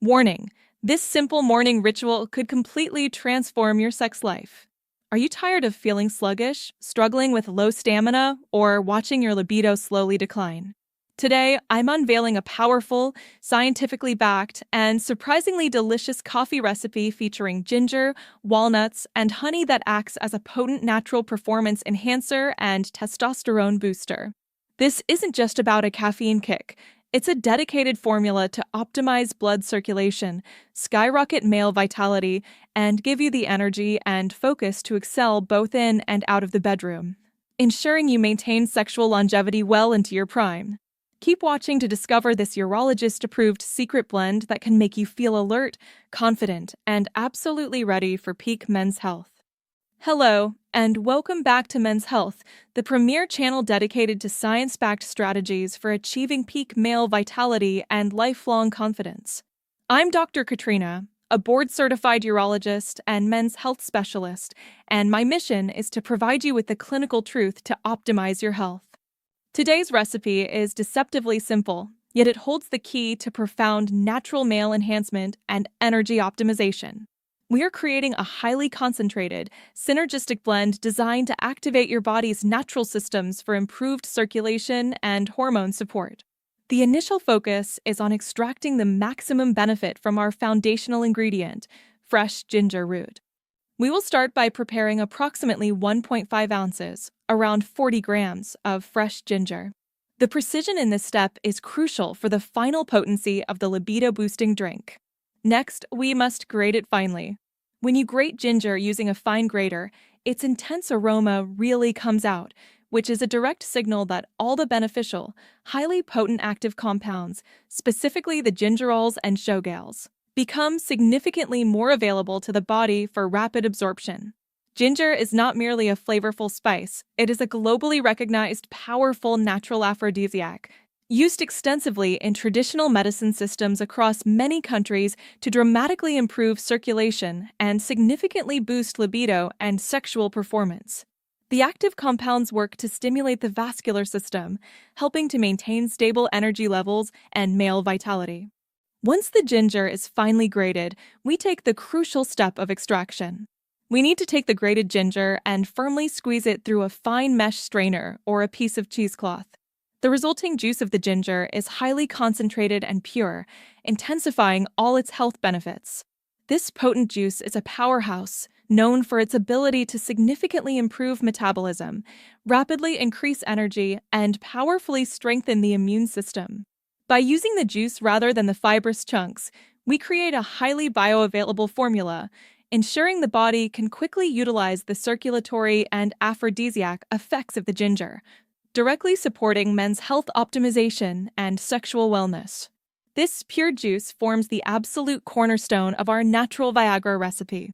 Warning: this simple morning ritual could completely transform your sex life. Are you tired of feeling sluggish, struggling with low stamina, or watching your libido slowly decline? Today, I'm unveiling a powerful, scientifically backed, and surprisingly delicious coffee recipe featuring ginger, walnuts, and honey that acts as a potent natural performance enhancer and testosterone booster. This isn't just about a caffeine kick. It's a dedicated formula to optimize blood circulation, skyrocket male vitality, and give you the energy and focus to excel both in and out of the bedroom, ensuring you maintain sexual longevity well into your prime. Keep watching to discover this urologist-approved secret blend that can make you feel alert, confident, and absolutely ready for peak men's health. Hello, and welcome back to Men's Health, the premier channel dedicated to science-backed strategies for achieving peak male vitality and lifelong confidence. I'm Dr. Katrina, a board-certified urologist and men's health specialist, and my mission is to provide you with the clinical truth to optimize your health. Today's recipe is deceptively simple, yet it holds the key to profound natural male enhancement and energy optimization. We are creating a highly concentrated, synergistic blend designed to activate your body's natural systems for improved circulation and hormone support. The initial focus is on extracting the maximum benefit from our foundational ingredient, fresh ginger root. We will start by preparing approximately 1.5 ounces, around 40 grams, of fresh ginger. The precision in this step is crucial for the final potency of the libido-boosting drink. Next, we must grate it finely. When you grate ginger using a fine grater, its intense aroma really comes out, which is a direct signal that all the beneficial, highly potent active compounds, specifically the gingerols and shogales, become significantly more available to the body for rapid absorption. Ginger is not merely a flavorful spice, it is a globally recognized powerful natural aphrodisiac, used extensively in traditional medicine systems across many countries to dramatically improve circulation and significantly boost libido and sexual performance. The active compounds work to stimulate the vascular system, helping to maintain stable energy levels and male vitality. Once the ginger is finely grated, we take the crucial step of extraction. We need to take the grated ginger and firmly squeeze it through a fine mesh strainer or a piece of cheesecloth. The resulting juice of the ginger is highly concentrated and pure, intensifying all its health benefits. This potent juice is a powerhouse, known for its ability to significantly improve metabolism, rapidly increase energy, and powerfully strengthen the immune system. By using the juice rather than the fibrous chunks, we create a highly bioavailable formula, ensuring the body can quickly utilize the circulatory and aphrodisiac effects of the ginger, directly supporting men's health optimization and sexual wellness. This pure juice forms the absolute cornerstone of our natural Viagra recipe.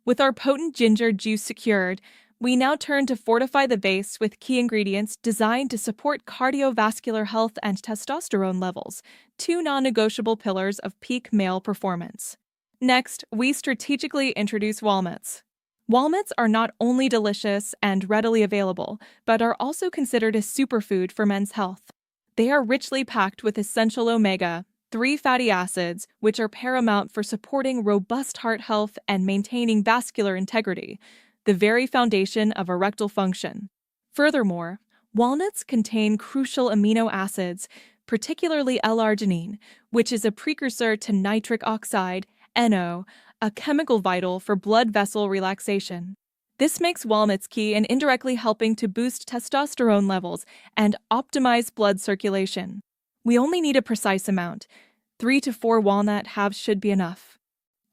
With our potent ginger juice secured, we now turn to fortify the base with key ingredients designed to support cardiovascular health and testosterone levels, two non-negotiable pillars of peak male performance. Next, we strategically introduce walnuts. Walnuts are not only delicious and readily available, but are also considered a superfood for men's health. They are richly packed with essential omega-3 fatty acids, which are paramount for supporting robust heart health and maintaining vascular integrity, the very foundation of erectile function. Furthermore, walnuts contain crucial amino acids, particularly L-arginine, which is a precursor to nitric oxide, NO, a chemical vital for blood vessel relaxation. This makes walnuts key in indirectly helping to boost testosterone levels and optimize blood circulation. We only need a precise amount. 3 to 4 walnut halves should be enough.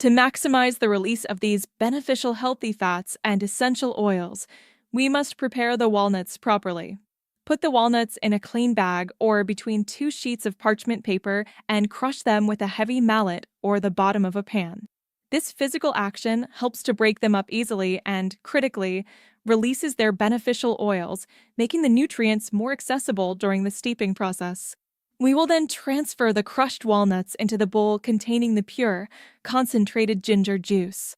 To maximize the release of these beneficial healthy fats and essential oils, we must prepare the walnuts properly. Put the walnuts in a clean bag or between 2 sheets of parchment paper and crush them with a heavy mallet or the bottom of a pan. This physical action helps to break them up easily and, critically, releases their beneficial oils, making the nutrients more accessible during the steeping process. We will then transfer the crushed walnuts into the bowl containing the pure, concentrated ginger juice.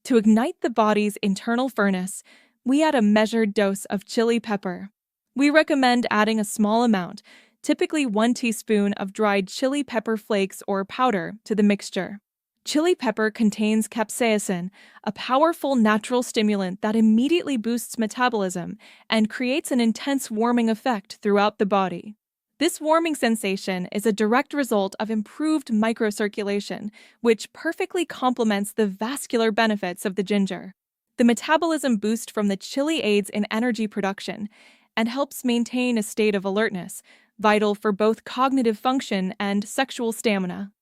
To ignite the body's internal furnace, we add a measured dose of chili pepper. We recommend adding a small amount, typically 1 teaspoon of dried chili pepper flakes or powder to the mixture. Chili pepper contains capsaicin, a powerful natural stimulant that immediately boosts metabolism and creates an intense warming effect throughout the body. This warming sensation is a direct result of improved microcirculation, which perfectly complements the vascular benefits of the ginger. The metabolism boost from the chili aids in energy production and helps maintain a state of alertness, vital for both cognitive function and sexual stamina.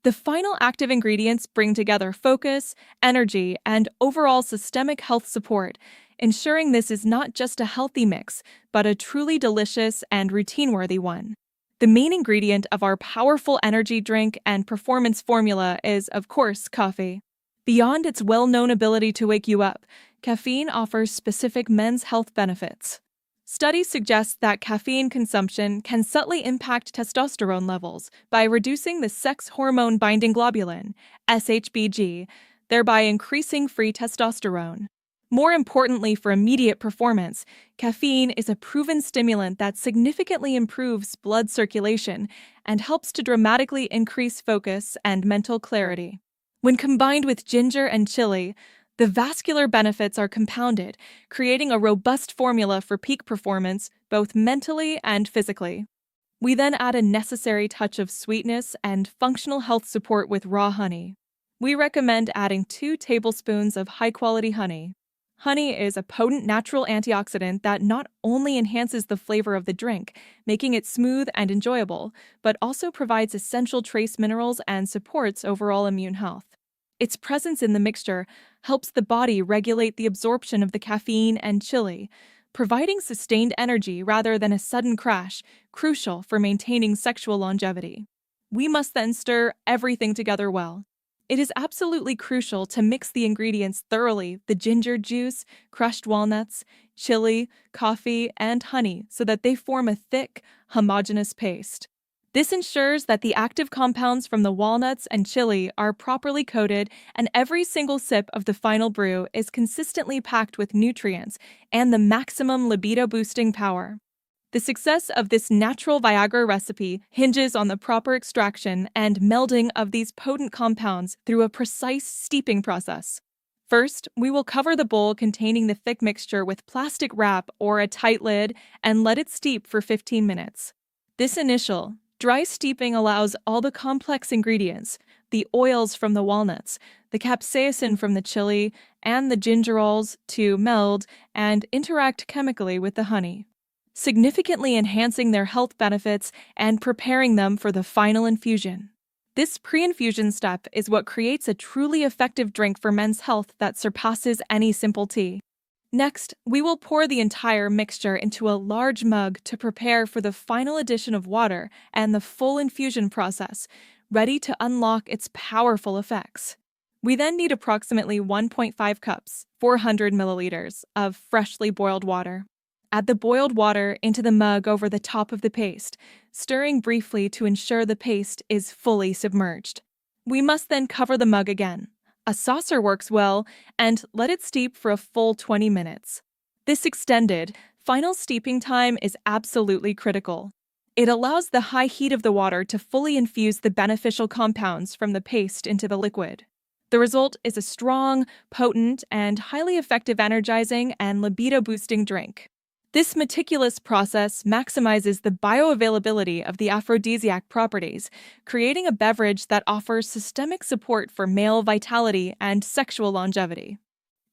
The final active ingredients bring together focus, energy, and overall systemic health support, ensuring this is not just a healthy mix, but a truly delicious and routine-worthy one. The main ingredient of our powerful energy drink and performance formula is, of course, coffee. Beyond its well-known ability to wake you up, caffeine offers specific men's health benefits. Studies suggest that caffeine consumption can subtly impact testosterone levels by reducing the sex hormone-binding globulin, SHBG, thereby increasing free testosterone. More importantly for immediate performance, caffeine is a proven stimulant that significantly improves blood circulation and helps to dramatically increase focus and mental clarity. When combined with ginger and chili, the vascular benefits are compounded, creating a robust formula for peak performance, both mentally and physically. We then add a necessary touch of sweetness and functional health support with raw honey. We recommend adding 2 tablespoons of high-quality honey. Honey is a potent natural antioxidant that not only enhances the flavor of the drink, making it smooth and enjoyable, but also provides essential trace minerals and supports overall immune health. Its presence in the mixture helps the body regulate the absorption of the caffeine and chili, providing sustained energy rather than a sudden crash, crucial for maintaining sexual longevity. We must then stir everything together well. It is absolutely crucial to mix the ingredients thoroughly: the ginger juice, crushed walnuts, chili, coffee, and honey, so that they form a thick, homogeneous paste. This ensures that the active compounds from the walnuts and chili are properly coated, and every single sip of the final brew is consistently packed with nutrients and the maximum libido-boosting power. The success of this natural Viagra recipe hinges on the proper extraction and melding of these potent compounds through a precise steeping process. First, we will cover the bowl containing the thick mixture with plastic wrap or a tight lid and let it steep for 15 minutes. This initial, dry steeping allows all the complex ingredients, the oils from the walnuts, the capsaicin from the chili, and the gingerols to meld and interact chemically with the honey, significantly enhancing their health benefits and preparing them for the final infusion. This pre-infusion step is what creates a truly effective drink for men's health that surpasses any simple tea. Next, we will pour the entire mixture into a large mug to prepare for the final addition of water and the full infusion process, ready to unlock its powerful effects. We then need approximately 1.5 cups, 400 milliliters, of freshly boiled water. Add the boiled water into the mug over the top of the paste, stirring briefly to ensure the paste is fully submerged. We must then cover the mug again. A saucer works well, and let it steep for a full 20 minutes. This extended, final steeping time is absolutely critical. It allows the high heat of the water to fully infuse the beneficial compounds from the paste into the liquid. The result is a strong, potent, and highly effective energizing and libido-boosting drink. This meticulous process maximizes the bioavailability of the aphrodisiac properties, creating a beverage that offers systemic support for male vitality and sexual longevity.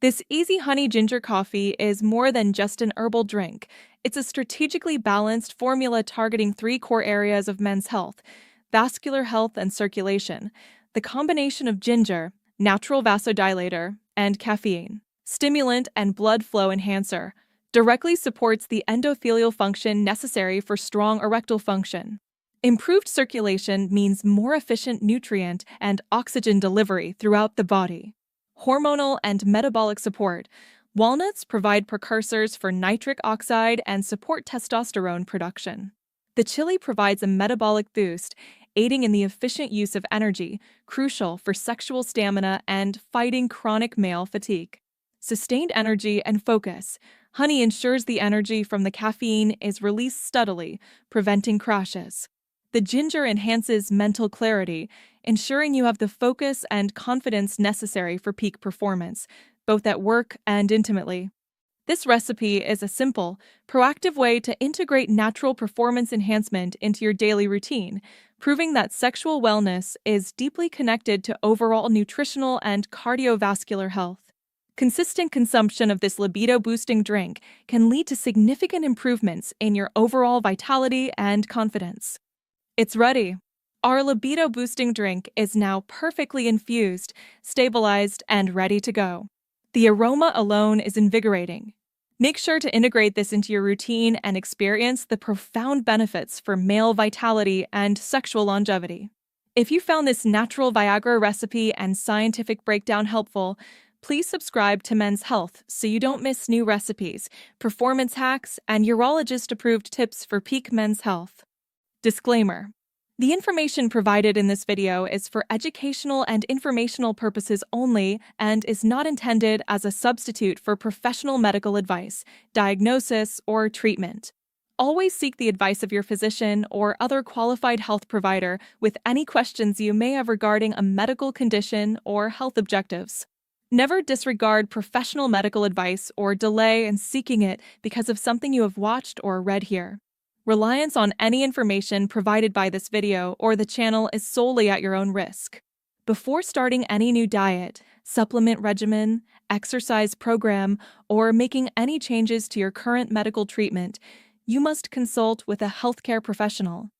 This easy honey ginger coffee is more than just an herbal drink. It's a strategically balanced formula targeting 3 core areas of men's health: vascular health and circulation. The combination of ginger, natural vasodilator, and caffeine, stimulant and blood flow enhancer, directly supports the endothelial function necessary for strong erectile function. Improved circulation means more efficient nutrient and oxygen delivery throughout the body. Hormonal and metabolic support. Walnuts provide precursors for nitric oxide and support testosterone production. The chili provides a metabolic boost, aiding in the efficient use of energy, crucial for sexual stamina and fighting chronic male fatigue. Sustained energy and focus. Honey ensures the energy from the caffeine is released steadily, preventing crashes. The ginger enhances mental clarity, ensuring you have the focus and confidence necessary for peak performance, both at work and intimately. This recipe is a simple, proactive way to integrate natural performance enhancement into your daily routine, proving that sexual wellness is deeply connected to overall nutritional and cardiovascular health. Consistent consumption of this libido-boosting drink can lead to significant improvements in your overall vitality and confidence. It's ready. Our libido-boosting drink is now perfectly infused, stabilized, and ready to go. The aroma alone is invigorating. Make sure to integrate this into your routine and experience the profound benefits for male vitality and sexual longevity. If you found this natural Viagra recipe and scientific breakdown helpful, please subscribe to Men's Health so you don't miss new recipes, performance hacks, and urologist-approved tips for peak men's health. Disclaimer: the information provided in this video is for educational and informational purposes only and is not intended as a substitute for professional medical advice, diagnosis, or treatment. Always seek the advice of your physician or other qualified health provider with any questions you may have regarding a medical condition or health objectives. Never disregard professional medical advice or delay in seeking it because of something you have watched or read here. Reliance on any information provided by this video or the channel is solely at your own risk. Before starting any new diet, supplement regimen, exercise program, or making any changes to your current medical treatment, you must consult with a healthcare professional.